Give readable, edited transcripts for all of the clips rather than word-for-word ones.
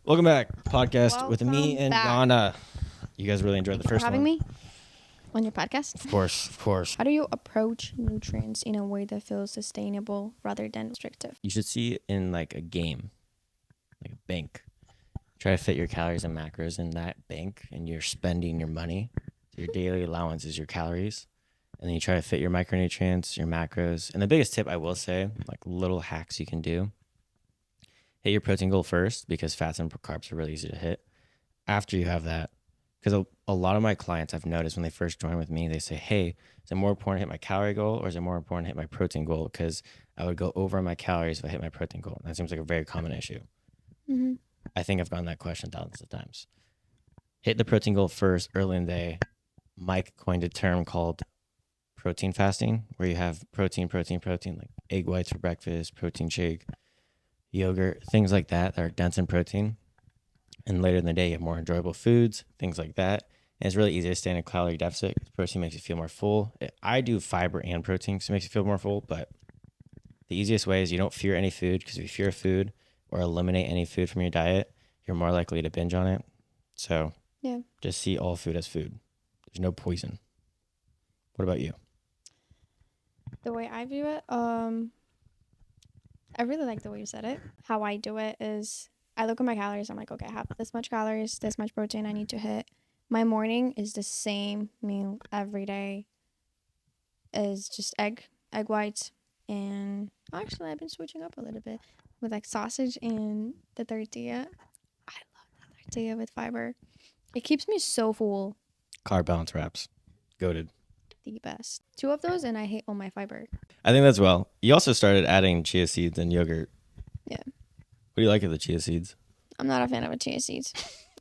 Welcome back, podcast with me Welcome and back. Ghana. You guys really enjoyed the For first having one. me on your podcast. Of course. How do you approach nutrients in a way that feels sustainable rather than restrictive? You should see it in like a game, like a bank. Try to fit your calories and macros in that bank, and you're spending your money. So your daily allowance is your calories, and then you try to fit your micronutrients, your macros. And the biggest tip I will say, like little hacks you can do: hit your protein goal first, because fats and carbs are really easy to hit. After you have that, because a lot of my clients I've noticed when they first join with me, they say, hey, is it more important to hit my calorie goal, or is it more important to hit my protein goal? Because I would go over my calories if I hit my protein goal. That seems like a very common issue. Mm-hmm. I think I've gotten that question thousands of times. Hit the protein goal first early in the day. Mike coined a term called protein fasting, where you have protein, like egg whites for breakfast, protein shake, yogurt, things like that are dense in protein. And later in the day, you have more enjoyable foods, things like that. And it's really easy to stay in a calorie deficit. Protein makes you feel more full. I do fiber and protein, so it makes you feel more full. But the easiest way is you don't fear any food, because if you fear food or eliminate any food from your diet, you're more likely to binge on it. So Yeah. just see all food as food. There's no poison. What about you? The way I view it, I really like the way you said it. How I do it is I look at my calories. I'm like, okay, I have this much calories, this much protein I need to hit. My morning is the same meal every day. Is just egg whites, and actually I've been switching up a little bit with like sausage and the tortilla. I love that tortilla with fiber. It keeps me so full. Carb balance wraps. Goated. The best. 2 of those, and I hate all my fiber. I think that's well. You also started adding chia seeds and yogurt. Yeah. What do you like of the chia seeds? I'm not a fan of a chia seeds.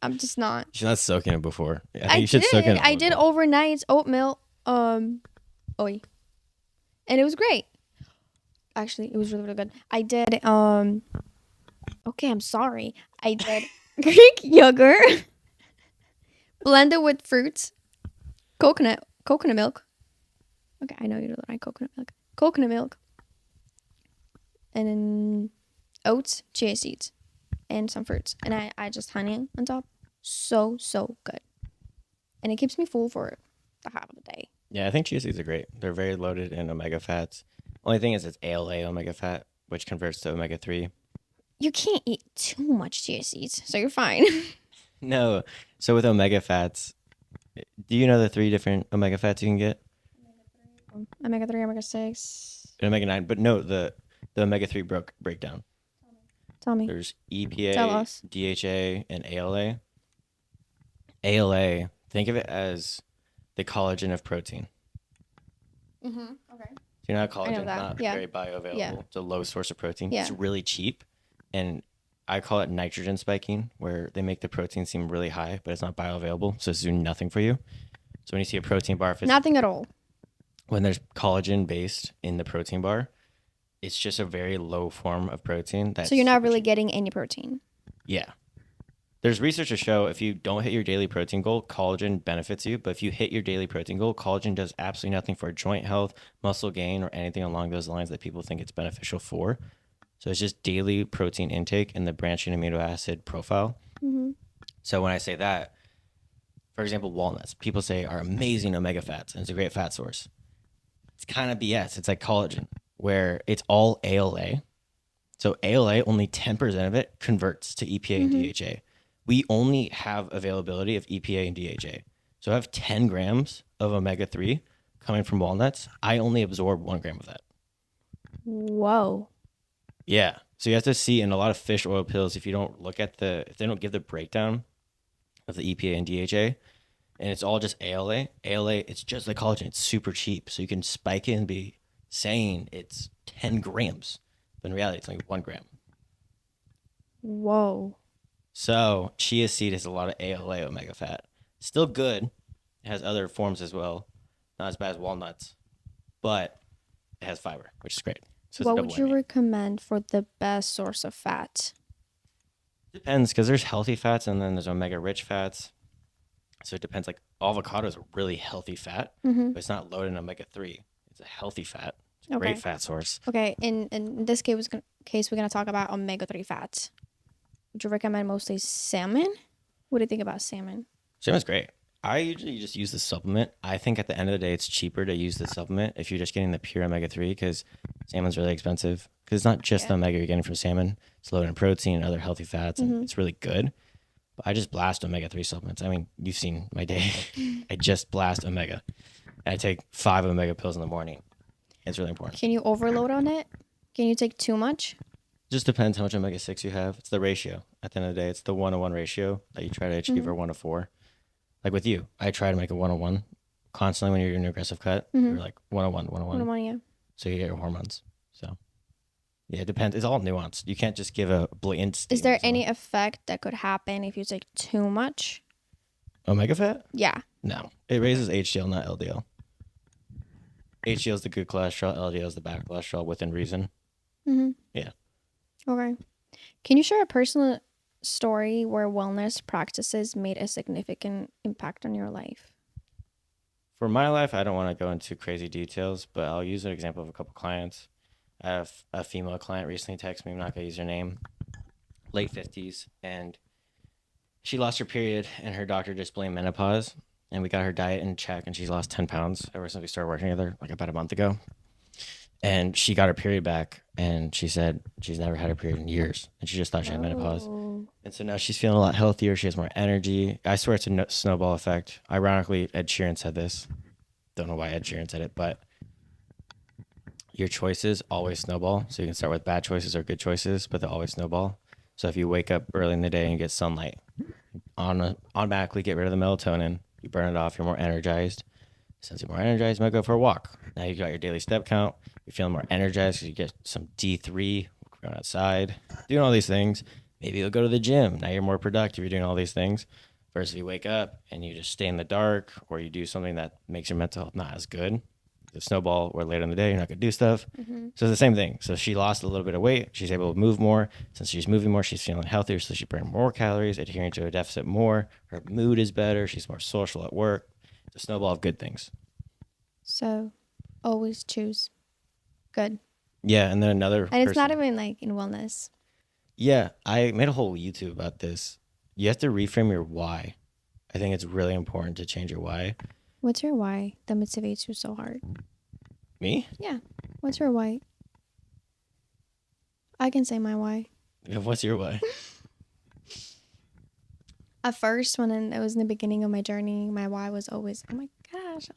I'm just not. You should not soak in it before. I think you should soak in I olive did oil. overnight oatmeal. Oy. And it was great. Actually, it was really, really good. I did okay, I'm sorry. I did Greek yogurt blended with fruits, coconut milk. Okay, I know you don't like coconut milk. Coconut milk. And then oats, chia seeds, and some fruits. And I just honey on top. So good. And it keeps me full for the half of the day. Yeah, I think chia seeds are great. They're very loaded in omega fats. Only thing is it's ALA omega fat, which converts to omega 3. You can't eat too much chia seeds, so you're fine. No. So with omega fats, do you know the 3 different omega fats you can get? Omega 3, omega 6. And omega 9, but no, the omega 3 breakdown. Tell me. There's Tell EPA, us. DHA, and ALA. ALA, think of it as the collagen of protein. Mm-hmm. Okay. So you know how I know collagen's that. not Yeah. very bioavailable. Yeah. It's a low source of protein. Yeah. It's really cheap. And I call it nitrogen spiking, where they make the protein seem really high, but it's not bioavailable. So it's doing nothing for you. So when you see a protein bar, if it's, Nothing at all. when there's collagen based in the protein bar, it's just a very low form of protein. That's So you're not super really cheap. getting any protein. Yeah. There's research to show if you don't hit your daily protein goal, collagen benefits you. But if you hit your daily protein goal, collagen does absolutely nothing for joint health, muscle gain, or anything along those lines that people think it's beneficial for. So it's just daily protein intake and the branching amino acid profile. Mm-hmm. So when I say that, for example, walnuts, people say are amazing omega fats and it's a great fat source. It's kind of BS. It's like collagen, where it's all ALA. So ALA, only 10% of it converts to EPA and DHA. We only have availability of EPA and DHA. So I have 10 grams of omega 3 coming from walnuts. I only absorb 1 gram of that. Whoa. Yeah. So you have to see in a lot of fish oil pills, if you don't look at if they don't give the breakdown of the EPA and DHA, and it's all just ALA, it's just like collagen. It's super cheap. So you can spike it and be saying it's 10 grams. But in reality, it's only 1 gram. Whoa. So chia seed has a lot of ALA omega fat. Still good. It has other forms as well. Not as bad as walnuts. But it has fiber, which is great. So it's a What double would you whammy. recommend for the best source of fat? Depends, because there's healthy fats and then there's omega rich fats. So it depends. Like avocado is a really healthy fat, Mm-hmm. but it's not loaded in omega 3. It's a healthy fat. It's a Okay. great fat source. Okay. In this case, we're gonna talk about omega 3 fats. would you recommend mostly salmon? What do you think about salmon? Salmon's great. I usually just use the supplement. I think at the end of the day, it's cheaper to use the supplement if you're just getting the pure omega 3 because salmon's really expensive. Because it's not just the Yeah. omega you're getting from salmon, it's loaded in protein and other healthy fats, and it's really good. But I just blast omega 3 supplements. I mean, you've seen my day. I just blast omega. And I take 5 omega pills in the morning. It's really important. Can you overload on it? Can you take too much? Just depends how much omega 6 you have. It's the ratio. At the end of the day, it's the 1-to-1 ratio that you try to achieve or 1-to-4. Like with you, I try to make a 1-to-1 constantly when you're doing an aggressive cut. You're like 1-to-1, 1-to-1. Yeah. So you get your hormones. So yeah, it depends. It's all nuanced. You can't just give a blatant Is there statement. any effect that could happen if you take too much? Omega fat? Yeah. No. It raises HDL, not LDL. HDL is the good cholesterol. LDL is the bad cholesterol within reason. Yeah. Okay. Can you share a personal story where wellness practices made a significant impact on your life? For my life, I don't want to go into crazy details, but I'll use an example of a couple clients. I have a female client recently text me. I'm not going to use her name. Late 50s, and she lost her period, and her doctor just blamed menopause. And we got her diet in check, and she's lost 10 pounds ever since we started working together, like about a month ago. And she got her period back, and she said she's never had her period in years, and she just thought she had menopause. And so now she's feeling a lot healthier. She has more energy. I swear it's a snowball effect. Ironically, Ed Sheeran said this. Don't know why Ed Sheeran said it, but your choices always snowball. So you can start with bad choices or good choices, but they always snowball. So if you wake up early in the day and get sunlight, automatically get rid of the melatonin. You burn it off. You're more energized. Since you're more energized, you might go for a walk. Now you got your daily step count. You're feeling more energized because you get some D3, going outside, doing all these things. Maybe you'll go to the gym. Now you're more productive. You're doing all these things. Versus if you wake up and you just stay in the dark or you do something that makes your mental health not as good. The snowball, or later in the day, you're not going to do stuff. So it's the same thing. So she lost a little bit of weight. She's able to move more. Since she's moving more, she's feeling healthier. So she burns more calories, adhering to a deficit more. Her mood is better. She's more social at work. It's a snowball of good things. So always choose good. Yeah, and then another And it's not person- even like in wellness. Yeah, I made a whole YouTube about this. You have to reframe your why. I think it's really important to change your why. What's your why that motivates you so hard? Me? Yeah. What's your why? I can say my why. What's your why? At first, when it was in the beginning of my journey, my why was always, oh my gosh,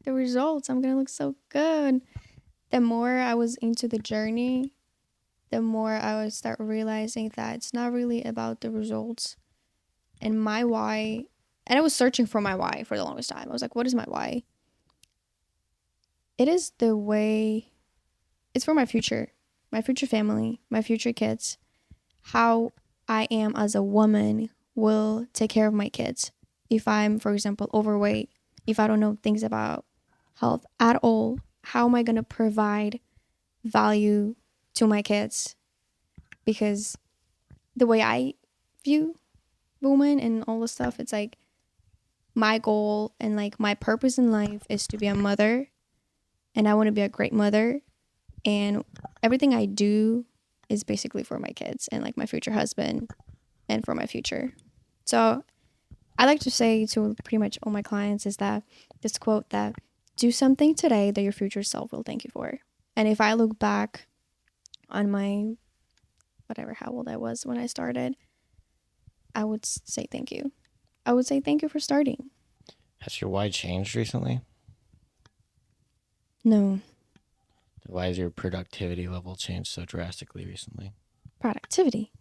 the results, I'm going to look so good. The more I was into the journey, the more I would start realizing that it's not really about the results. And my why, and I was searching for my why for the longest time. I was like, what is my why? It is the way, it's for my future family, my future kids. How I am as a woman will take care of my kids. If I'm, for example, overweight, if I don't know things about health at all, how am I going to provide value to my kids? Because the way I view women and all this stuff, it's like my goal and like my purpose in life is to be a mother, and I want to be a great mother, and everything I do is basically for my kids and like my future husband and for my future. So I like to say to pretty much all my clients is that this quote that do something today that your future self will thank you for. And if I look back on my whatever, how old I was when I started, I would say thank you. I would say thank you for starting. Has your why changed recently? No. Why has your productivity level changed so drastically recently? Productivity.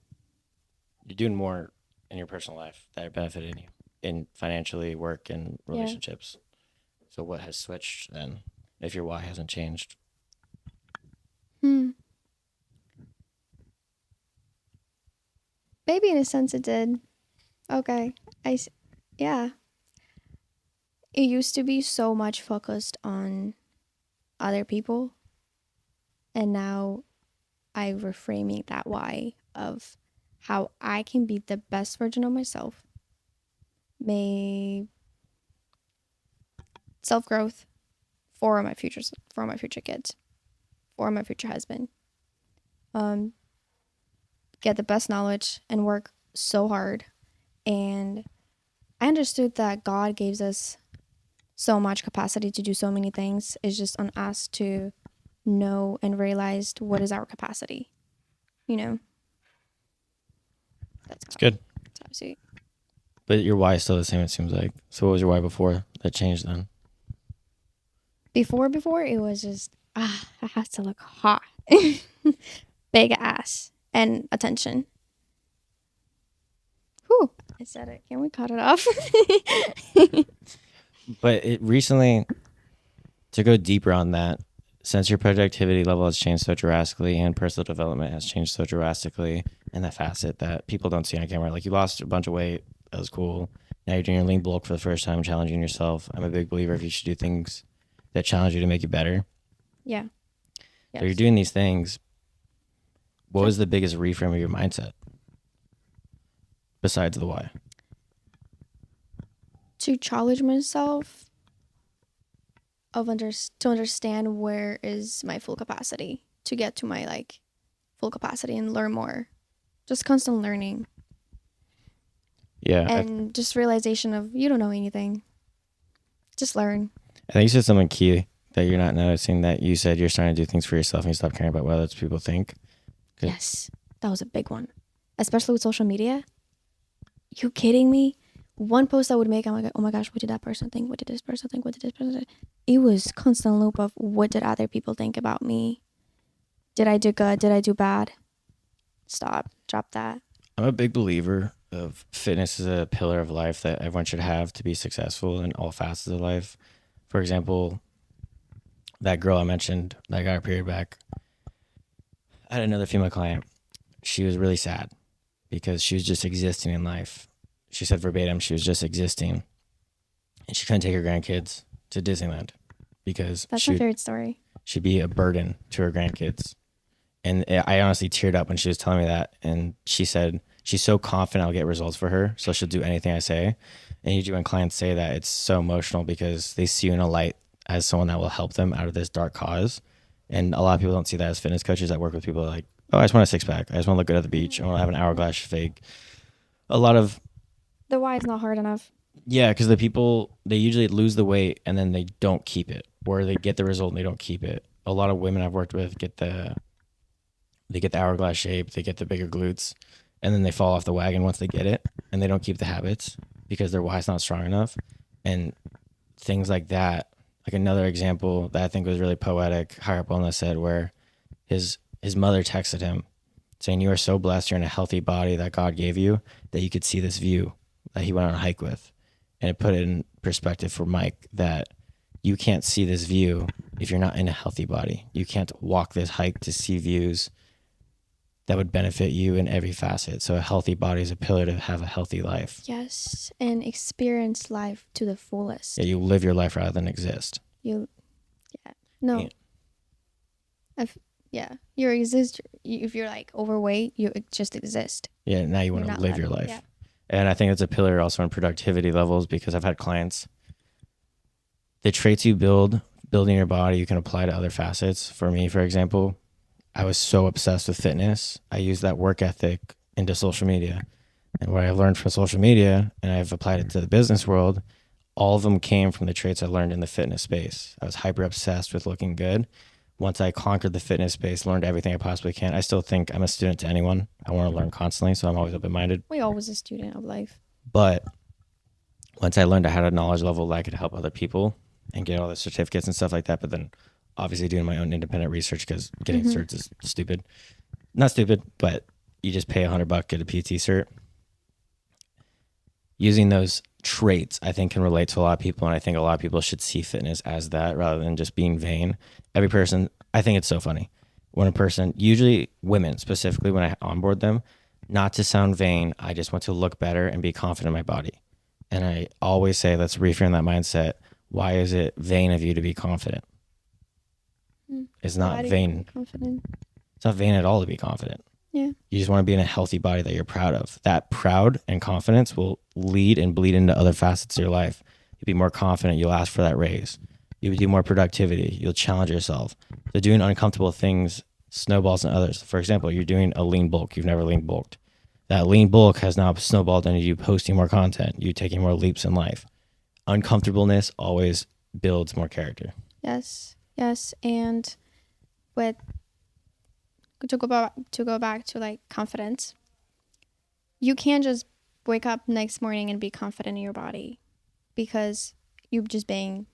You're doing more in your personal life that are benefiting you in financially, work, and relationships. So what has switched then if your why hasn't changed? Maybe in a sense it did. Okay. Yeah. It used to be so much focused on other people. And now I'm reframing that why of how I can be the best version of myself. May self-growth for my future kids, for my future husband. Get the best knowledge and work so hard. And I understood that God gives us so much capacity to do so many things. It's just on us to know and realize what is our capacity. You know, It's good. that's how I see it. But your why is still the same, it seems like. So what was your why before that changed then? Before it was just I have to look hot, big ass, and attention. Whew, I said it. Can we cut it off? But it recently, to go deeper on that, since your productivity level has changed so drastically and personal development has changed so drastically in that facet that people don't see on camera, like you lost a bunch of weight, that was cool. Now you're doing your lean bulk for the first time, challenging yourself. I'm a big believer if you should do things that challenge you to make you better. Yeah. So you're doing these things. What was the biggest reframe of your mindset besides the why? To challenge myself to understand where is my full capacity, to get to my like full capacity and learn more. Just constant learning. Yeah. And just realization of you don't know anything. Just learn. I think you said something key that you're not noticing, that you said you're starting to do things for yourself and you stop caring about what other people think. Good. Yes. That was a big one. Especially with social media. You kidding me? One post I would make, I'm like, oh my gosh, what did that person think? What did this person think? What did this person think? It was constant loop of what did other people think about me? Did I do good? Did I do bad? Stop. Drop that. I'm a big believer of fitness as a pillar of life that everyone should have to be successful in all facets of life. For example, that girl I mentioned that got her period back, I had another female client. She was really sad because she was just existing in life. She said verbatim, she was just existing. And she couldn't take her grandkids to Disneyland because That's my favorite story. she'd be a burden to her grandkids. And I honestly teared up when she was telling me that. And she said she's so confident I'll get results for her, so she'll do anything I say. And usually when clients say that, it's so emotional because they see you in a light as someone that will help them out of this dark cause. And a lot of people don't see that as fitness coaches that work with people like, oh, I just want a six pack. I just want to look good at the beach. I want to have an hourglass fake. A lot of The why is not hard enough. yeah, because the people, they usually lose the weight and then they don't keep it, or they get the result and they don't keep it. A lot of women I've worked with get the hourglass shape, they get the bigger glutes, and then they fall off the wagon once they get it, and they don't keep the habits because their why's not strong enough, and things like that. Like another example that I think was really poetic, Higher Up Wellness said, where his mother texted him saying, "You are so blessed. You're in a healthy body that God gave you that you could see this view that he went on a hike with." And it put it in perspective for Mike that you can't see this view if you're not in a healthy body. You can't walk this hike to see views that would benefit you in every facet. So a healthy body is a pillar to have a healthy life. Yes, and experience life to the fullest. Yeah, you live your life rather than exist. Yeah. No. You exist. If you're like overweight, you just exist. Yeah, now you want to live your life. Yeah. And I think it's a pillar also in productivity levels, because I've had clients, the traits you building your body, you can apply to other facets. For me, for example, I was so obsessed with fitness. I used that work ethic into social media. And what I've learned from social media, and I've applied it to the business world, all of them came from the traits I learned in the fitness space. I was hyper obsessed with looking good. Once I conquered the fitness space, learned everything I possibly can. I still think I'm a student to anyone. I want to learn constantly, so I'm always open-minded. We're always a student of life. But once I learned I had a knowledge level that I could help other people and get all the certificates and stuff like that, but then obviously doing my own independent research, because getting certs is stupid. Not stupid, but you just pay $100, get a PT cert. Using those traits, I think, can relate to a lot of people, and I think a lot of people should see fitness as that rather than just being vain. Every person, I think it's so funny when a person, usually women specifically, when I onboard them, not to sound vain, I just want to look better and be confident in my body. And I always say, let's reframe that mindset. Why is it vain of you to be confident? It's not vain. It's not vain at all to be confident. Yeah. You just want to be in a healthy body that you're proud of. That proud and confidence will lead and bleed into other facets of your life. You'll be more confident. You'll ask for that raise. You'll do more productivity. You'll challenge yourself. So doing uncomfortable things snowballs in others. For example, you're doing a lean bulk. You've never lean bulked. That lean bulk has now snowballed into you posting more content, you taking more leaps in life. Uncomfortableness always builds more character. Yes. Yes. And with to go back to like confidence, you can't just wake up next morning and be confident in your body because you're just being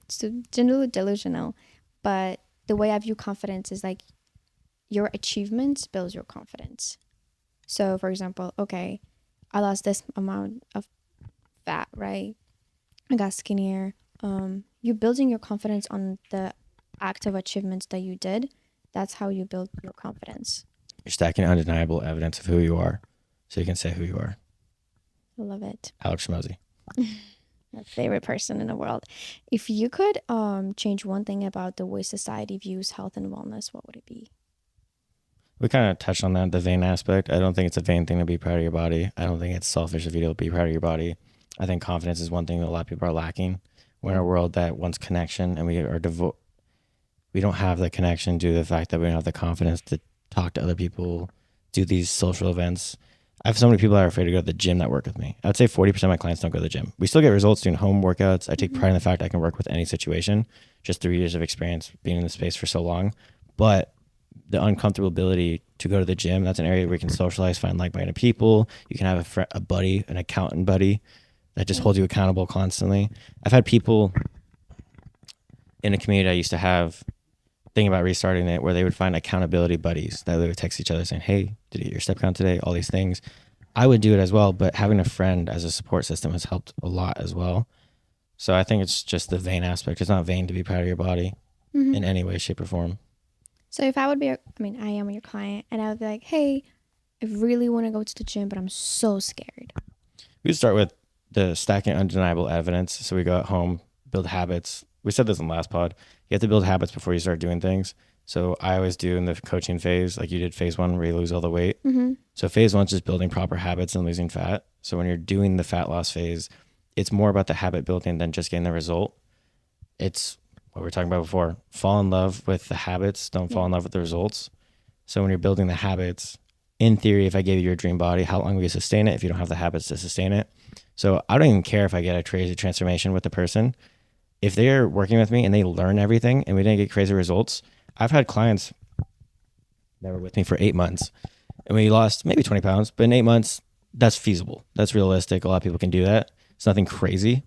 generally delusional. But the way I view confidence is like your achievements builds your confidence. So for example, okay, I lost this amount of fat, right? I got skinnier. You're building your confidence on the active achievements that you did. That's how you build your confidence. You're stacking undeniable evidence of who you are so you can say who you are. I love it. Alex Schmozy. My favorite person in the world. If you could change one thing about the way society views health and wellness, what would it be? We kind of touched on that, the vain aspect. I don't think it's a vain thing to be proud of your body. I don't think it's selfish of you to be proud of your body. I think confidence is one thing that a lot of people are lacking. We're in a world that wants connection, and we don't have the connection due to the fact that we don't have the confidence to talk to other people, do these social events. I have so many people that are afraid to go to the gym that work with me. I would say 40% of my clients don't go to the gym. We still get results doing home workouts. I take pride in the fact I can work with any situation, just 3 years of experience being in the space for so long. But the uncomfortable ability to go to the gym, that's an area where you can socialize, find like-minded people. You can have a buddy, an accountant buddy that just holds you accountable constantly. I've had people in a community I used to have, thinking about restarting it, where they would find accountability buddies that they would text each other saying, hey, did you get your step count today? All these things. I would do it as well, but having a friend as a support system has helped a lot as well. So I think it's just the vain aspect. It's not vain to be proud of your body in any way, shape, or form. So if I would be, I am your client, and I would be like, hey, I really want to go to the gym, but I'm so scared. We would start with the stacking undeniable evidence. So we go at home, build habits. We said this in the last pod. You have to build habits before you start doing things. So I always do in the coaching phase, like you did phase 1 where you lose all the weight. So phase 1 is just building proper habits and losing fat. So when you're doing the fat loss phase, it's more about the habit building than just getting the result. It's what we were talking about before. Fall in love with the habits. Don't fall in love with the results. So when you're building the habits, in theory, if I gave you your dream body, how long will you sustain it if you don't have the habits to sustain it? So I don't even care if I get a crazy transformation with the person. If they're working with me and they learn everything and we didn't get crazy results, I've had clients that were with me for 8 months and we lost maybe 20 pounds, but in 8 months, that's feasible. That's realistic. A lot of people can do that. It's nothing crazy.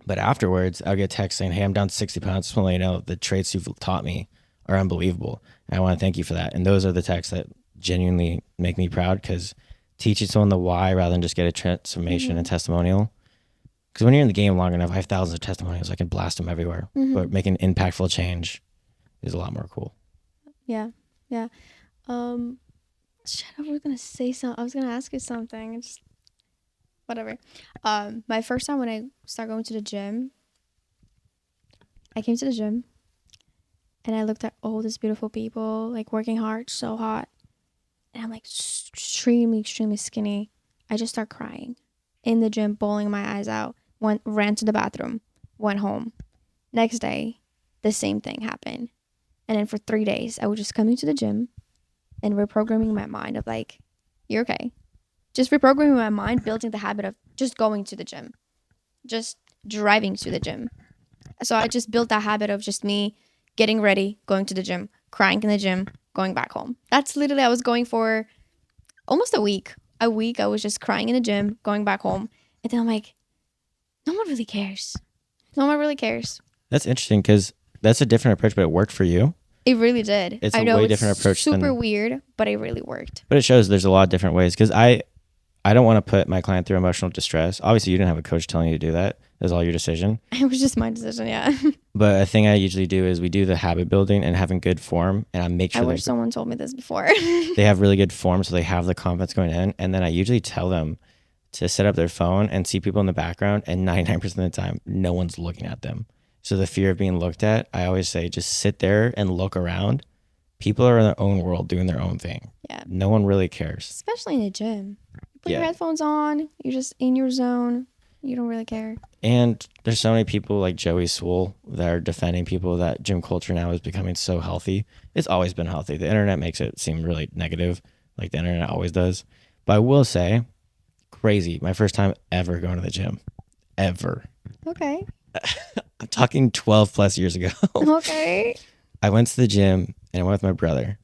But afterwards, I'll get text saying, hey, I'm down 60 pounds. Just want to let you know the traits you've taught me are unbelievable. And I want to thank you for that. And those are the texts that genuinely make me proud, because teaching someone the why rather than just get a transformation and testimonial. Because when you're in the game long enough, I have thousands of testimonials. I can blast them everywhere. But making impactful change is a lot more cool. Yeah. Yeah. Shit, I was gonna say something. I was gonna ask you something. Just whatever. My first time when I started going to the gym, I came to the gym and I looked at all these beautiful people, like working hard, so hot. And I'm like extremely, extremely skinny. I just start crying in the gym, bawling my eyes out. Ran to the bathroom, went home. Next day, the same thing happened. And then for 3 days, I was just coming to the gym and reprogramming my mind of like, you're okay. Just reprogramming my mind, building the habit of just going to the gym, just driving to the gym. So I just built that habit of just me getting ready, going to the gym, crying in the gym, going back home. That's literally, I was going for almost a week. A week, I was just crying in the gym, going back home. And then I'm like, no one really cares. No one really cares. That's interesting, because that's a different approach, but it worked for you. It really did. It's I know way it's different approach. Super weird, but it really worked. But it shows there's a lot of different ways, because I don't want to put my client through emotional distress. Obviously, you didn't have a coach telling you to do that. It was all your decision. It was just my decision, yeah. But a thing I usually do is we do the habit building and having good form, and I make sure I wish someone told me this before. they have really good form, so they have the confidence going in. And then I usually tell them to set up their phone and see people in the background, and 99% of the time, no one's looking at them. So the fear of being looked at, I always say, just sit there and look around. People are in their own world doing their own thing. Yeah. No one really cares. Especially in the gym. You put your headphones on, you're just in your zone. You don't really care. And there's so many people like Joey Swool that are defending people that gym culture now is becoming so healthy. It's always been healthy. The internet makes it seem really negative, like the internet always does. But I will say, crazy. My first time ever going to the gym. Ever. Okay. I'm talking 12 plus years ago. Okay. I went to the gym and I went with my brother,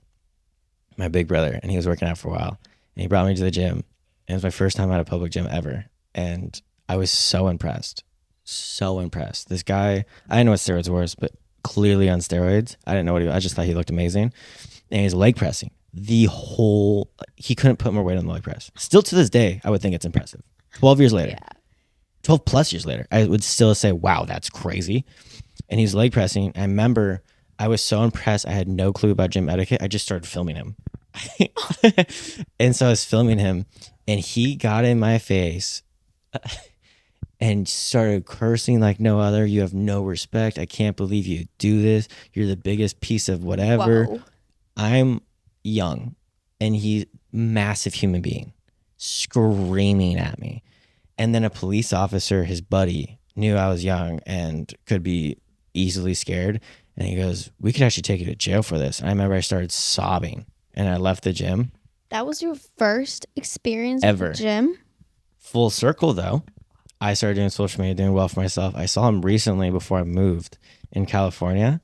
my big brother, and he was working out for a while. And he brought me to the gym. And it was my first time at a public gym ever. And I was so impressed. So impressed. This guy, I didn't know what steroids were, but clearly on steroids. I didn't know what he was. I just thought he looked amazing. And he's leg pressing. He couldn't put more weight on the leg press. Still to this day, I would think it's impressive. 12 years later. Yeah. 12 plus years later, I would still say, wow, that's crazy. And he's leg pressing. I remember I was so impressed. I had no clue about gym etiquette. I just started filming him. And so I was filming him and he got in my face and started cursing like no other. You have no respect. I can't believe you do this. You're the biggest piece of whatever. Whoa. I'm young and he's massive human being screaming at me. And then a police officer, his buddy, knew I was young and could be easily scared. And he goes, we could actually take you to jail for this. And I remember I started sobbing and I left the gym. That was your first experience Ever. with the gym? Full circle, though. I started doing social media, doing well for myself. I saw him recently before I moved in California.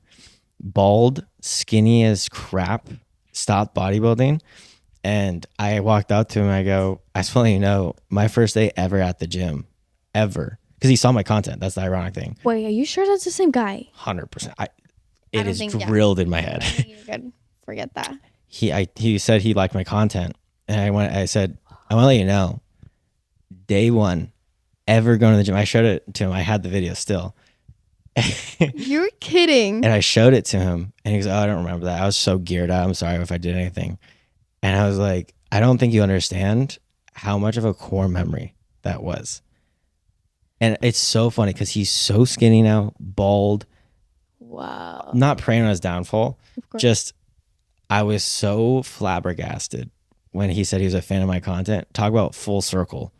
Bald, skinny as crap, stopped bodybuilding. And I walked up to him. I go, I just want to let you know, my first day ever at the gym, ever. Because he saw my content. That's the ironic thing. Wait, are you sure that's the same guy? 100%. It don't is think, yeah. drilled in my head. You're good. Forget that. He said he liked my content. And I said, I want to let you know, day one, ever going to the gym. I showed it to him. I had the video still. You're kidding. And I showed it to him. And he goes, oh, I don't remember that. I was so geared out. I'm sorry if I did anything. And I was like, I don't think you understand how much of a core memory that was. And it's so funny because he's so skinny now, bald, Wow. not preying on his downfall. Of course. Just, I was so flabbergasted when he said he was a fan of my content. Talk about full circle.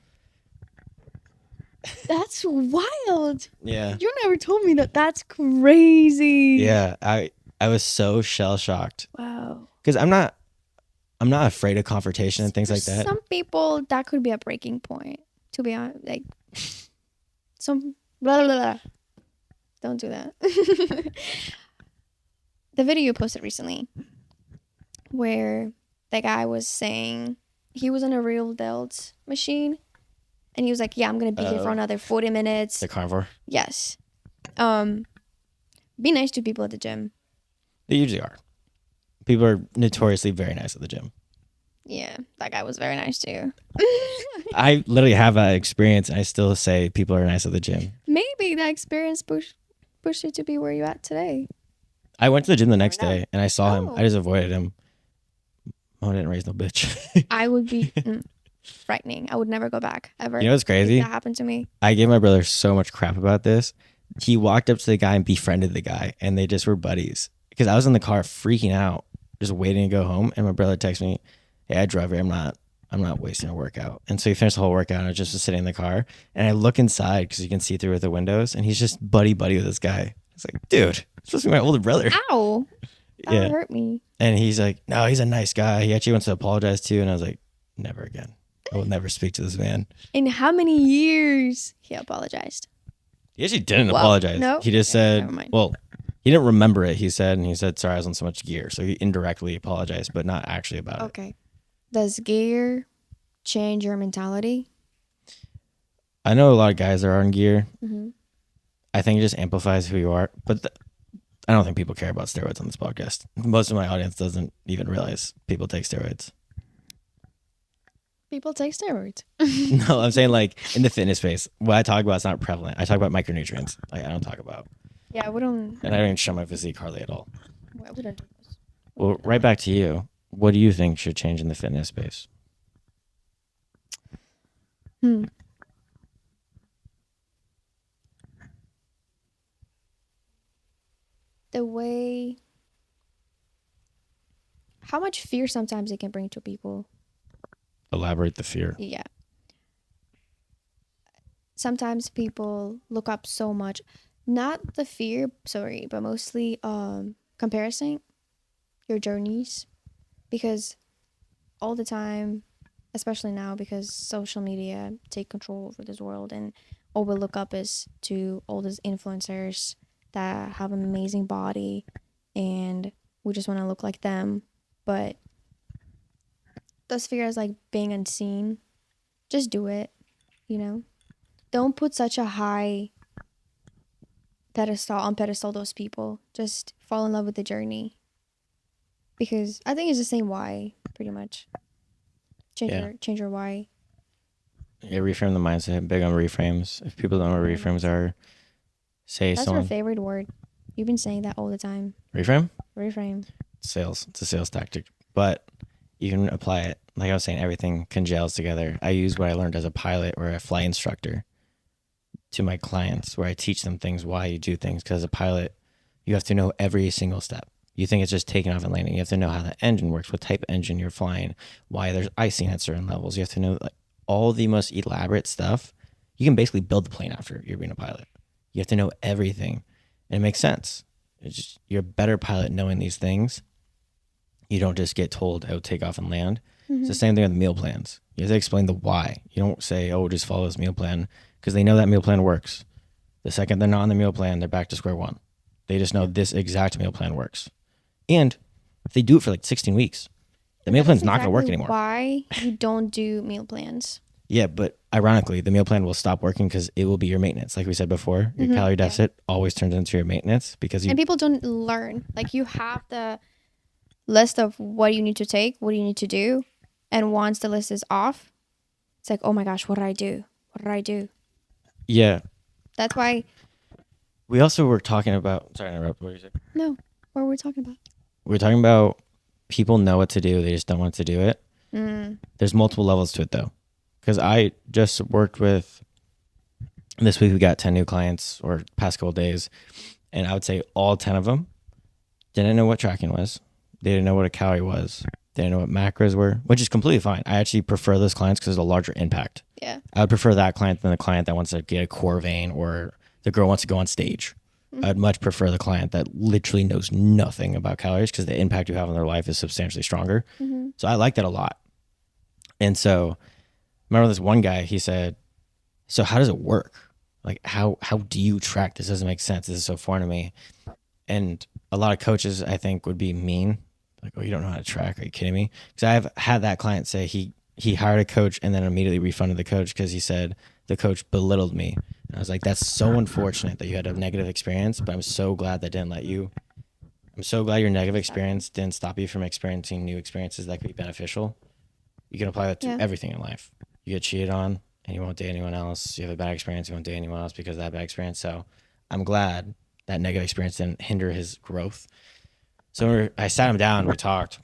That's wild. Yeah. You never told me that. That's crazy. Yeah. I was so shell shocked Wow. because I'm not afraid of confrontation and things For like that. some people, that could be a breaking point. To be honest, like some blah blah blah. Don't do that. The video you posted recently, where the guy was saying he was on a real delts machine, and he was like, "Yeah, I'm gonna be here for another 40 minutes." The carnivore. Yes. Be nice to people at the gym. They usually are. People are notoriously very nice at the gym. Yeah, that guy was very nice too. I literally have that experience. And I still say people are nice at the gym. Maybe that experience pushed you to be where you're at today. I went to the gym the next know. day and I saw him. Oh. I just avoided him. Mom didn't raise no bitch. I would be frightening. I would never go back ever. You know what's crazy? If that happened to me. I gave my brother so much crap about this. He walked up to the guy and befriended the guy, and they just were buddies. Because I was in the car freaking out, just waiting to go home, and my brother texted me, "Hey, I drove here. I'm not wasting a workout." And so he finished the whole workout, and I just was sitting in the car, and I look inside because you can see through with the windows, and he's just buddy with this guy. It's like, dude, it's supposed to be my older brother. Ow! That Yeah. would hurt me. And he's like, no, he's a nice guy. He actually wants to apologize to you. And I was like, never again. I will never speak to this man. In how many years he apologized? He actually didn't Well, apologize. no. He just Okay, said, never mind. well, he didn't remember it. He said, sorry, I was on so much gear. So he indirectly apologized, but not actually about it. Okay. Does gear change your mentality? I know a lot of guys that are on gear. Mm-hmm. I think it just amplifies who you are. But I don't think people care about steroids on this podcast. Most of my audience doesn't even realize people take steroids. People take steroids. No, I'm saying like in the fitness space, what I talk about is not prevalent. I talk about micronutrients. Like I don't talk about. Yeah, we don't. And I don't even show my physique hardly at all. We don't do this. Well, right back to you. What do you think should change in the fitness space? The way, how much fear sometimes it can bring to people. Elaborate the fear. Yeah. Sometimes people look up so much, not the fear, sorry, but mostly comparison your journeys, because all the time, especially now because social media take control over this world, and all we look up is to all these influencers that have an amazing body, and we just want to look like them. But those fears like being unseen, just do it, you know? Don't put such a high pedestal those people. Just fall in love with the journey. Because I think it's the same why, pretty much. Change your why. Yeah, reframe the mindset. Big on reframes. If people don't know what reframes are, That's your favorite word. You've been saying that all the time. Reframe? Reframe. Sales. It's a sales tactic. But you can apply it. Like I was saying, everything congeals together. I use what I learned as a pilot or a flight instructor to my clients, where I teach them things, why you do things. Because as a pilot, you have to know every single step. You think it's just taking off and landing. You have to know how the engine works, what type of engine you're flying, why there's icing at certain levels. You have to know like all the most elaborate stuff. You can basically build the plane after you're being a pilot. You have to know everything, and it makes sense. It's just, you're a better pilot knowing these things. You don't just get told how to take off and land. Mm-hmm. It's the same thing with meal plans. You have to explain the why. You don't say, "Oh, just follow this meal plan," because they know that meal plan works. The second they're not on the meal plan, they're back to square one. They just know this exact meal plan works. And if they do it for like 16 weeks, the meal plan's not going to work anymore. Why you don't do meal plans? Yeah, but ironically, the meal plan will stop working because it will be your maintenance. Like we said before, your calorie deficit always turns into your maintenance because and people don't learn. Like you have the list of what you need to take, what you need to do, and once the list is off, it's like, oh my gosh, what did I do? What did I do? Yeah. That's why. We also were talking about. Sorry to interrupt. What did you say? No, what were we talking about? We're talking about people know what to do, they just don't want to do it. There's multiple levels to it though, because I just worked with, this week we got 10 new clients, or past couple days, and I would say all 10 of them didn't know what tracking was. They didn't know what a calorie was. They didn't know what macros were, which is completely fine. I actually prefer those clients because there's a larger impact. Yeah. I would prefer that client than the client that wants to get a core vein, or the girl wants to go on stage. I'd much prefer the client that literally knows nothing about calories, because the impact you have on their life is substantially stronger. So I like that a lot. And so remember this one guy, he said, "So how does it work? Like how do you track? This doesn't make sense. This is so foreign to me." And a lot of coaches, I think, would be mean. Like, "Oh, you don't know how to track. Are you kidding me?" Because I've had that client say he hired a coach and then immediately refunded the coach because he said the coach belittled me. And I was like, that's so unfortunate that you had a negative experience, but I'm so glad that didn't let you. I'm so glad your negative experience didn't stop you from experiencing new experiences that could be beneficial. You can apply that to everything in life. You get cheated on and you won't date anyone else. You have a bad experience, you won't date anyone else because of that bad experience. So I'm glad that negative experience didn't hinder his growth. So I sat him down, we talked,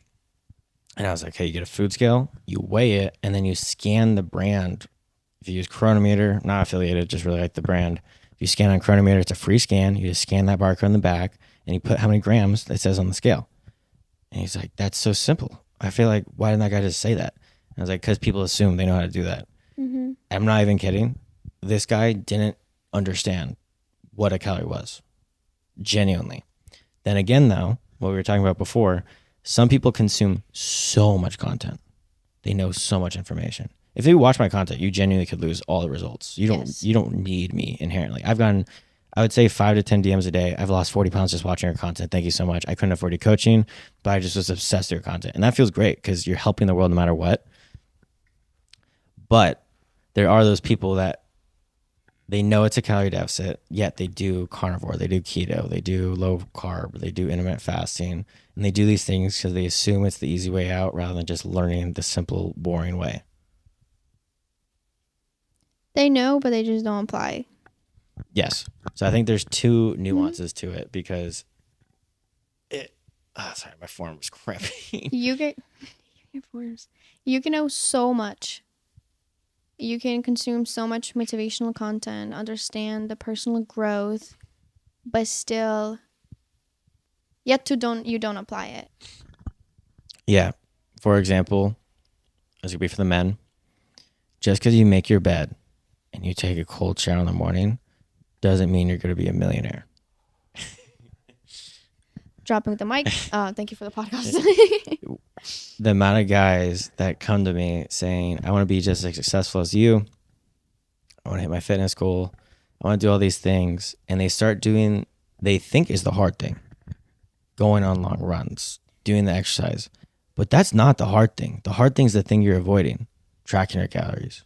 and I was like, hey, you get a food scale, you weigh it, and then you scan the brand. If you use Chronometer, not affiliated, just really like the brand. If you scan on Chronometer, it's a free scan. You just scan that barcode in the back, and you put how many grams it says on the scale. And he's like, that's so simple. I feel like, why didn't that guy just say that? And I was like, because people assume they know how to do that. I'm not even kidding. This guy didn't understand what a calorie was. Genuinely. Then again, though, what we were talking about before, some people consume so much content. They know so much information. If you watch my content, you genuinely could lose all the results. You don't need me inherently. I've gotten, I would say 5 to 10 DMs a day. I've lost 40 pounds just watching your content. Thank you so much. I couldn't afford your coaching, but I just was obsessed with your content. And that feels great because you're helping the world no matter what. But there are those people that they know it's a calorie deficit, yet they do carnivore, they do keto, they do low carb, they do intermittent fasting, and they do these things because they assume it's the easy way out rather than just learning the simple, boring way. They know, but they just don't apply. Yes. So I think there's two nuances to it because sorry, my form was cramping. You can know so much. You can consume so much motivational content, understand the personal growth, but still you don't apply it. Yeah. For example, as it could be for the men, just because you make your bed and you take a cold shower in the morning doesn't mean you're going to be a millionaire. Dropping the mic. Thank you for the podcast. the amount of guys that come to me saying, I want to be just as successful as you. I want to hit my fitness goal. I want to do all these things. And they start doing, they think is the hard thing. Going on long runs, doing the exercise. But that's not the hard thing. The hard thing is the thing you're avoiding. Tracking your calories,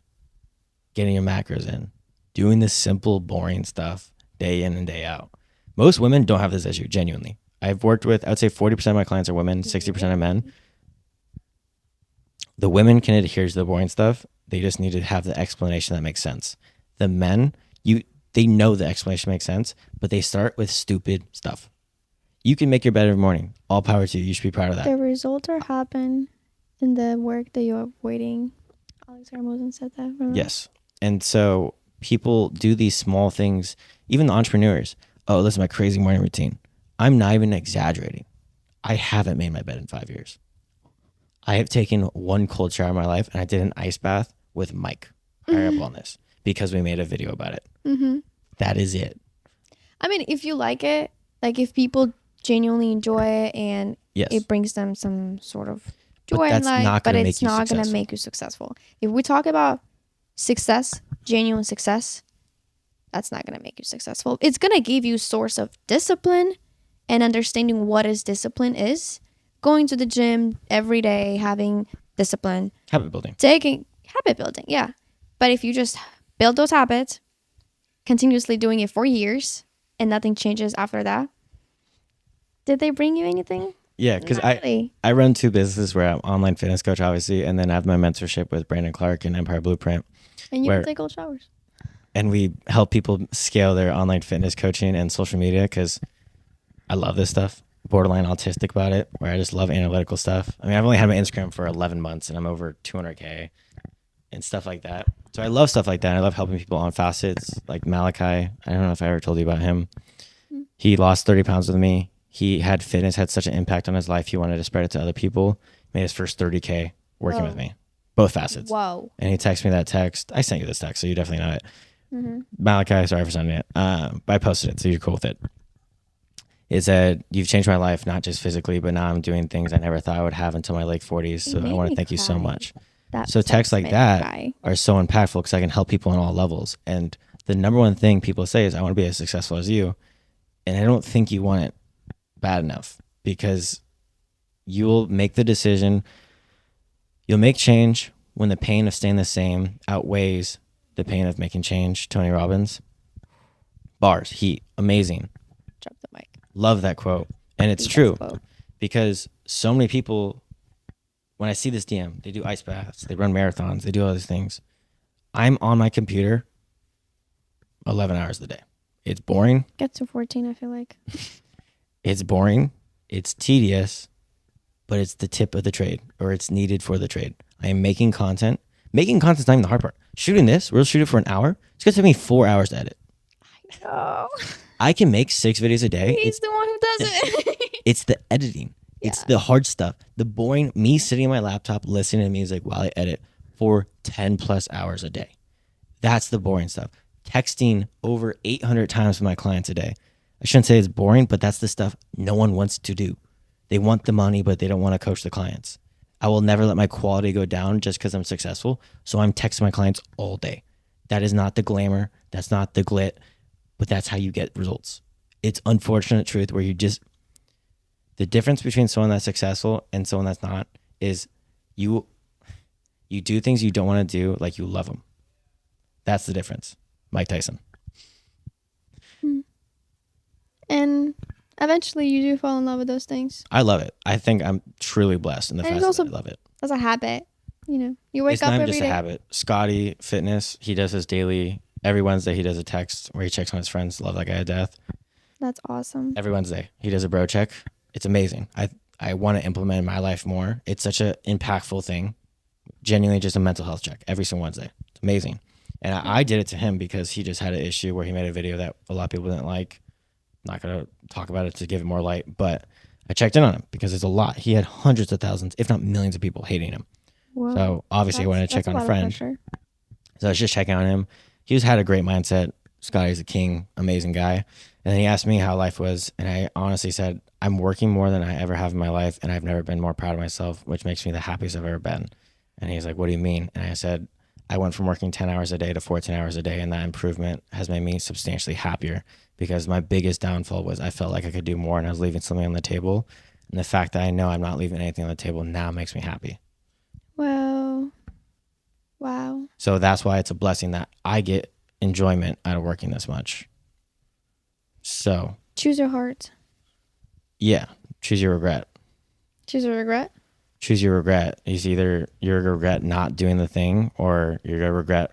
getting your macros in, doing the simple, boring stuff day in and day out. Most women don't have this issue, genuinely. I've worked with, I would say 40% of my clients are women, 60% are men. The women can adhere to the boring stuff. They just need to have the explanation that makes sense. The men, they know the explanation makes sense, but they start with stupid stuff. You can make your bed every morning. All power to you. You should be proud of that. The results are happen in the work that you're avoiding. Alex Hermosen said that. Remember? Yes. And so people do these small things, even the entrepreneurs. Oh, listen, my crazy morning routine. I'm not even exaggerating. I haven't made my bed in 5 years. I have taken one cold shower in my life, and I did an ice bath with Mike, Higher Up Wellness, because we made a video about it. Mm-hmm. That is it. I mean, if you like it, like if people genuinely enjoy it and Yes. it brings them some sort of But joy in that's life, not but gonna it's make you not going to successful. make you successful. If we talk about success, genuine success, that's not going to make you successful. It's going to give you source of discipline and understanding what is discipline is. Going to the gym every day, having discipline, Habit building. taking habit building, yeah. But if you just build those habits, continuously doing it for years, and nothing changes after that, did they bring you anything? Yeah, because Not really. I run two businesses where I'm online fitness coach, obviously, and then I have my mentorship with Brandon Clark and Empire Blueprint. And you where- can take cold showers. And we help people scale their online fitness coaching and social media because I love this stuff. Borderline autistic about it, where I just love analytical stuff. I mean, I've only had my Instagram for 11 months and I'm over 200K and stuff like that. So I love stuff like that. I love helping people on facets like Malachi. I don't know if I ever told you about him. He lost 30 pounds with me. He had fitness, had such an impact on his life. He wanted to spread it to other people. Made his first 30K working Whoa. with me, both facets. Whoa. And he texted me that text. I sent you this text, so you definitely know it. Mm-hmm. Malachi, sorry for sending it. But I posted it, so you're cool with it. It said, "You've changed my life, not just physically, but now I'm doing things I never thought I would have until my late 40s. So I want to thank you so much." So texts like that are so impactful because I can help people on all levels. And the number one thing people say is, "I want to be as successful as you." And I don't think you want it bad enough because you'll make the decision. You'll make change when the pain of staying the same outweighs the pain of making change. Tony Robbins. Bars, heat, amazing. Drop the mic. Love that quote. And it's Best true quote. because so many people, when I see this DM, they do ice baths, they run marathons, they do all these things. I'm on my computer 11 hours a day. It's boring. Get to 14, I feel like. It's boring. It's tedious, but it's the tip of the trade or it's needed for the trade. I am making content. Making content's not even the hard part. Shooting this, we'll shoot it for an hour. It's going to take me 4 hours to edit. No. I can make 6 videos a day. He's the one who does it. It's the editing. It's the hard stuff. The boring, me sitting on my laptop listening to music while I edit for 10 plus hours a day. That's the boring stuff. Texting over 800 times with my clients a day. I shouldn't say it's boring, but that's the stuff no one wants to do. They want the money, but they don't want to coach the clients. I will never let my quality go down just because I'm successful. So I'm texting my clients all day. That is not the glamour. That's not the glit, but that's how you get results. It's unfortunate truth where the difference between someone that's successful and someone that's not is you do things you don't want to do like you love them. That's the difference. Mike Tyson. And eventually you do fall in love with those things. I love it. I think I'm truly blessed in the And fact it's also- that I love it. That's a habit. You know, you wake It's up not even every just day. a habit. Scotty Fitness, he does his daily, every Wednesday he does a text where he checks on his friends. Love that guy to death. That's awesome. Every Wednesday he does a bro check. It's amazing. I want to implement in my life more. It's such an impactful thing. Genuinely just a mental health check every single Wednesday. It's amazing. And I did it to him because he just had an issue where he made a video that a lot of people didn't like. Not going to talk about it to give it more light, but I checked in on him because it's a lot. He had hundreds of thousands, if not millions of people hating him. Whoa. So obviously I wanted to check That's on a lot of friend. pressure. So I was just checking on him. He just had a great mindset, Scotty's a king, amazing guy. And then he asked me how life was. And I honestly said, I'm working more than I ever have in my life. And I've never been more proud of myself, which makes me the happiest I've ever been. And he's like, what do you mean? And I said, I went from working 10 hours a day to 14 hours a day. And that improvement has made me substantially happier, because my biggest downfall was I felt like I could do more and I was leaving something on the table. And the fact that I know I'm not leaving anything on the table now makes me happy. Well, wow. So that's why it's a blessing that I get enjoyment out of working this much. So Choose your heart. yeah, choose your regret. Choose your regret. Choose your regret. Is either you're gonna regret not doing the thing, or you're gonna regret.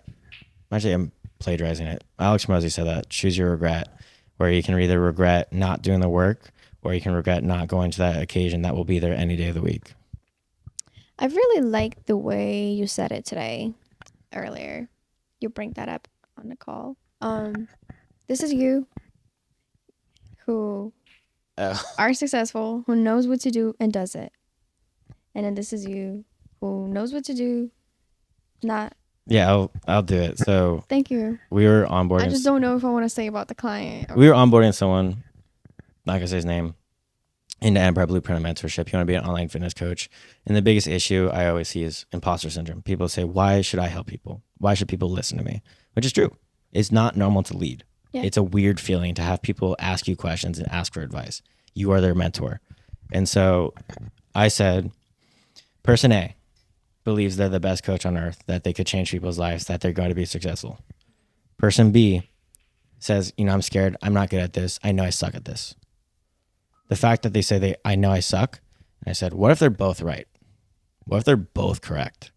Actually, I'm plagiarizing it. Alex Mosey said that. Choose your regret, where you can either regret not doing the work, or you can regret not going to that occasion that will be there any day of the week. I really liked the way you said it today, earlier. You bring that up on the call. This is you who are successful, who knows what to do and does it. And then this is you who knows what to do, not. Yeah, I'll do it. So Thank you. we were onboarding. I just don't know if I want to say about the client. We were onboarding someone, not gonna say his name, into Empire Blueprint and mentorship. You want to be an online fitness coach. And the biggest issue I always see is imposter syndrome. People say, why should I help people? Why should people listen to me? Which is true. It's not normal to lead. Yeah. It's a weird feeling to have people ask you questions and ask for advice. You are their mentor. And so I said, person A believes they're the best coach on earth, that they could change people's lives, that they're going to be successful. Person B says, I'm scared. I'm not good at this. I know I suck at this. The fact that they say I know I suck. And I said, what if they're both right? What if they're both correct?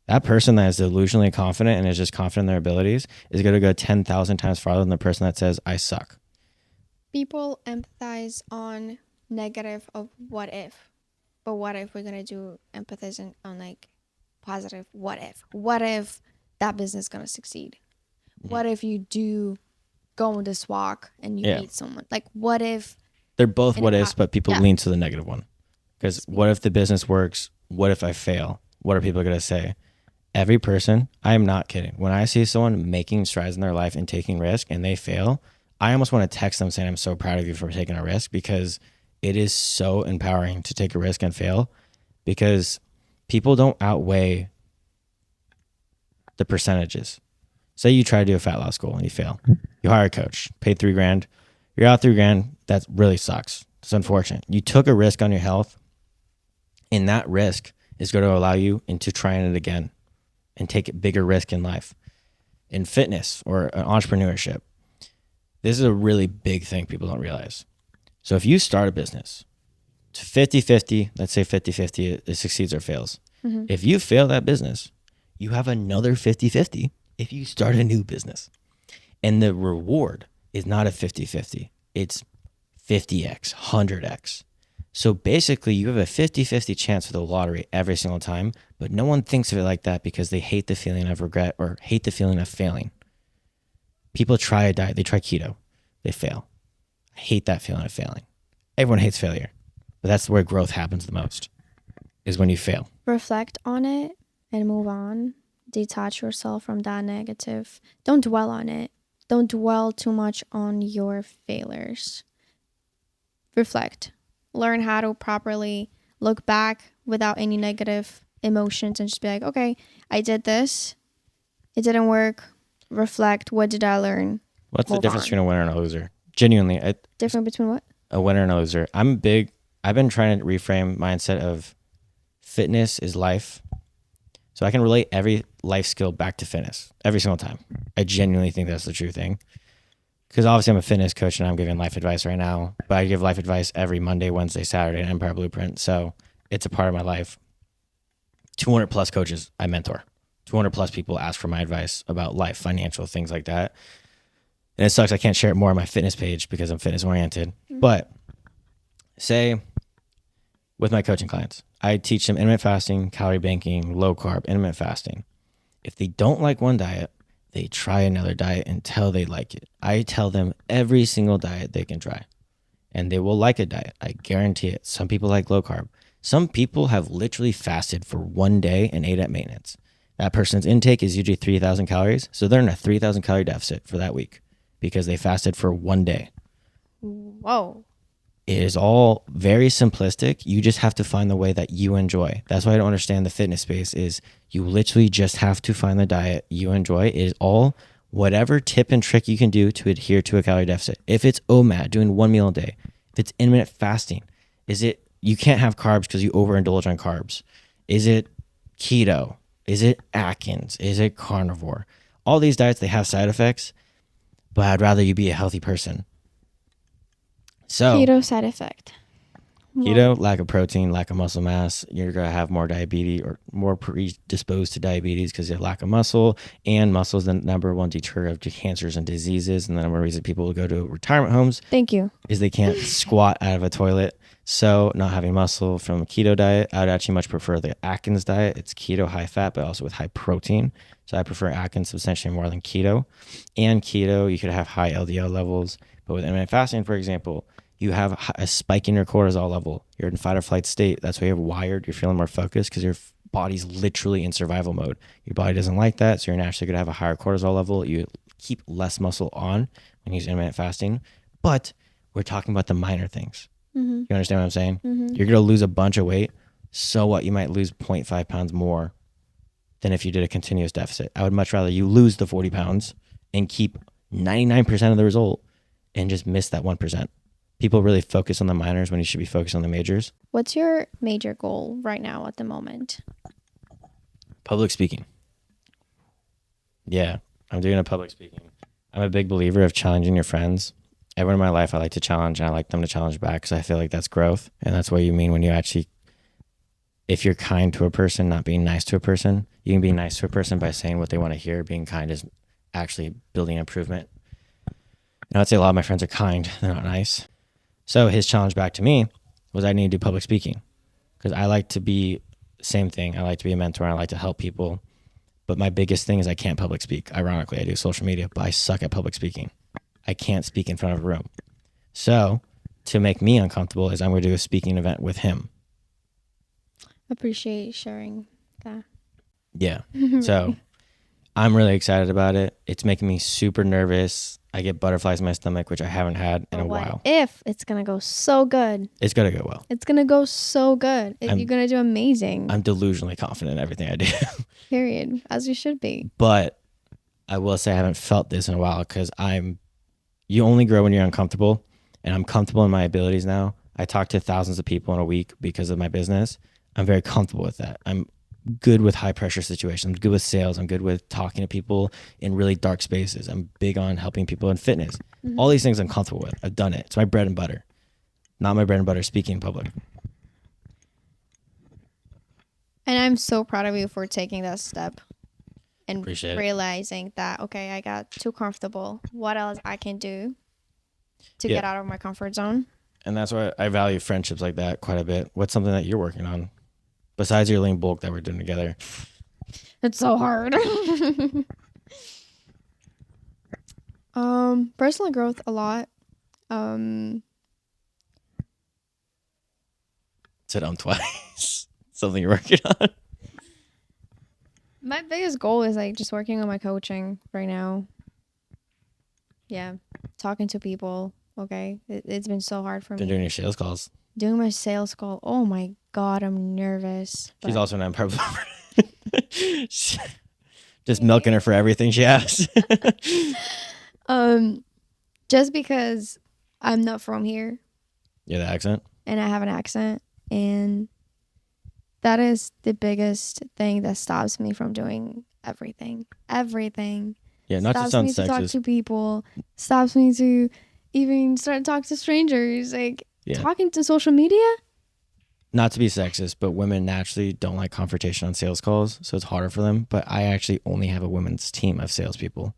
That person that is delusionally confident and is just confident in their abilities is going to go 10,000 times farther than the person that says I suck. People empathize on negative of what if. But what if we're going to do empathize on like positive what if? What if that business is going to succeed? What if you do go on this walk and you meet someone? Like what if... They're both what ifs, but people lean to the negative one. Because what if the business works? What if I fail? What are people going to say? Every person, I am not kidding. When I see someone making strides in their life and taking risk and they fail, I almost want to text them saying, I'm so proud of you for taking a risk, because it is so empowering to take a risk and fail, because people don't outweigh the percentages. Say you try to do a fat loss goal and you fail. You hire a coach, pay $3,000. You're out $3,000. That really sucks. It's unfortunate. You took a risk on your health, and that risk is going to allow you into trying it again and take a bigger risk in life. In fitness or entrepreneurship, this is a really big thing people don't realize. So if you start a business to 50-50, let's say 50-50, it succeeds or fails. Mm-hmm. If you fail that business, you have another 50-50 if you start a new business. And the reward is not a 50-50. It's 50x, 100x. So basically you have a 50-50 chance for the lottery every single time, but no one thinks of it like that because they hate the feeling of regret or hate the feeling of failing. People try a diet, they try keto, they fail. I hate that feeling of failing. Everyone hates failure, but that's where growth happens the most, is when you fail. Reflect on it and move on. Detach yourself from that negative. Don't dwell on it. Don't dwell too much on your failures. Reflect. Learn how to properly look back without any negative emotions and just be like, okay, I did this. It didn't work. Reflect. What did I learn? What's the difference between a winner and a loser? Genuinely. Different between what? A winner and a loser. I've been trying to reframe mindset of fitness is life. So I can relate every life skill back to fitness every single time. I genuinely think that's the true thing. Because obviously I'm a fitness coach and I'm giving life advice right now, but I give life advice every Monday, Wednesday, Saturday in Empire Blueprint. So it's a part of my life. 200 plus coaches I mentor. 200 plus people ask for my advice about life, financial, things like that. And it sucks I can't share it more on my fitness page because I'm fitness oriented. Mm-hmm. But say with my coaching clients, I teach them intermittent fasting, calorie banking, low carb, intermittent fasting. If they don't like one diet, they try another diet until they like it. I tell them every single diet they can try, and they will like a diet. I guarantee it. Some people like low carb. Some people have literally fasted for one day and ate at maintenance. That person's intake is usually 3,000 calories, so they're in a 3,000 calorie deficit for that week. because they fasted for 1 day. Whoa. It is all very simplistic. You just have to find the way that you enjoy. That's why I don't understand the fitness space is you literally just have to find the diet you enjoy. It is all whatever tip and trick you can do to adhere to a calorie deficit. If it's OMAD, doing 1 meal a day, if it's intermittent fasting, is it you can't have carbs because you overindulge on carbs? Is it keto? Is it Atkins? Is it carnivore? All these diets, they have side effects, but I'd rather you be a healthy person. So Keto side effect. keto, lack of protein, lack of muscle mass, you're going to have more diabetes or more predisposed to diabetes because you have lack of muscle, and muscle is the number one deterrent of cancers and diseases. And the number one reason people will go to retirement homes Thank you. is they can't squat out of a toilet. So not having muscle from a keto diet, I would actually much prefer the Atkins diet. It's keto, high fat, but also with high protein. So I prefer Atkins substantially more than keto. And keto, you could have high LDL levels. But with intermittent fasting, for example, you have a spike in your cortisol level. You're in fight or flight state. That's why you're wired. You're feeling more focused because your body's literally in survival mode. Your body doesn't like that. So you're naturally going to have a higher cortisol level. You keep less muscle on when you use intermittent fasting. But we're talking about the minor things. Mm-hmm. You understand what I'm saying? Mm-hmm. You're going to lose a bunch of weight. So what? You might lose 0.5 pounds more than if you did a continuous deficit. I would much rather you lose the 40 pounds and keep 99% of the result and just miss that 1%. People really focus on the minors when you should be focused on the majors. What's your major goal right now at the moment? Public speaking. Yeah, I'm doing a public speaking. I'm a big believer of challenging your friends. Everyone in my life I like to challenge, and I like them to challenge back because I feel like that's growth. And that's what you mean when you actually, if you're kind to a person, not being nice to a person. You can be nice to a person by saying what they want to hear. Being kind is actually building improvement. And I'd say a lot of my friends are kind. They're not nice. So his challenge back to me was I need to do public speaking because I like to be, same thing. I like to be a mentor. I like to help people. But my biggest thing is I can't public speak. Ironically, I do social media, but I suck at public speaking. I can't speak in front of a room. So to make me uncomfortable is I'm going to do a speaking event with him. Appreciate sharing that. Yeah. So I'm really excited about it. It's making me super nervous. I get butterflies in my stomach, which I haven't had in a while. If it's going to go so good. It's going to go well. It's going to go so good. You're going to do amazing. I'm delusionally confident in everything I do. Period. As you should be. But I will say I haven't felt this in a while because you only grow when you're uncomfortable, and I'm comfortable in my abilities now. I talk to thousands of people in a week because of my business. I'm very comfortable with that. I'm good with high pressure situations. I'm good with sales. I'm good with talking to people in really dark spaces. I'm big on helping people in fitness. Mm-hmm. All these things I'm comfortable with. I've done it. It's my bread and butter. Not my bread and butter speaking in public. And I'm so proud of you for taking that step and Appreciate realizing that, okay, I got too comfortable. What else I can do to get out of my comfort zone? And that's why I value friendships like that quite a bit. What's something that you're working on besides your lean bulk that we're doing together? It's so hard. Personal growth a lot. Said twice. Something you're working on. My biggest goal is like just working on my coaching right now. Yeah, talking to people. Okay, it's been so hard for me. Been doing your sales calls. Doing my sales call. Oh my God, I'm nervous. She's also an unpurple. Just milking her for everything she asks. Just because I'm not from here. Yeah, the accent. And I have an accent, and that is the biggest thing that stops me from doing everything. Everything. Yeah, not to sound sexist. Stops me to talk to people. Stops me to even start to talk to strangers. Like talking to social media. Not to be sexist, but women naturally don't like confrontation on sales calls, so it's harder for them. But I actually only have a women's team of salespeople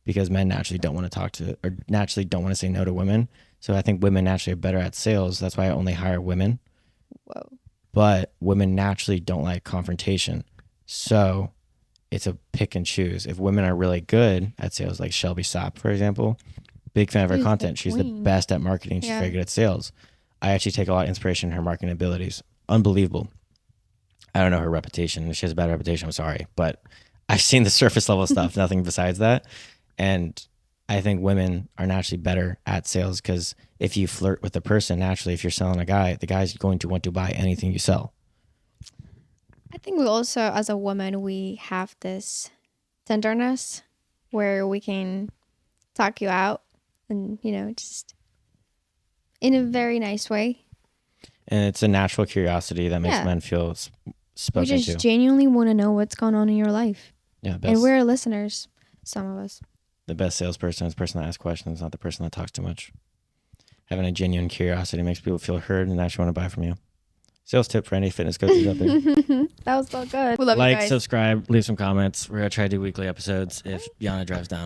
because men naturally don't want to talk to, or naturally don't want to say no to women. So I think women naturally are better at sales. That's why I only hire women. Whoa. But women naturally don't like confrontation. So it's a pick and choose. If women are really good at sales, like Shelby Sapp, for example, big fan of her content. She's the best at marketing. She's very good at sales. I actually take a lot of inspiration in her marketing abilities. Unbelievable. I don't know her reputation. She has a bad reputation. I'm sorry. But I've seen the surface level stuff, nothing besides that. And I think women are naturally better at sales because if you flirt with a person, naturally, if you're selling a guy, the guy's going to want to buy anything you sell. I think we also, as a woman, we have this tenderness where we can talk you out and, just in a very nice way. And it's a natural curiosity that makes Yeah. men feel We spoken just to. genuinely want to know what's going on in your life. Yeah, And we're listeners, some of us. the best salesperson is the person that asks questions, not the person that talks too much. Having a genuine curiosity makes people feel heard and actually want to buy from you. Sales tip for any fitness coaches out there. That was so good. We love you Like, guys. subscribe, leave some comments. We're going to try to do weekly episodes if Yana drives down.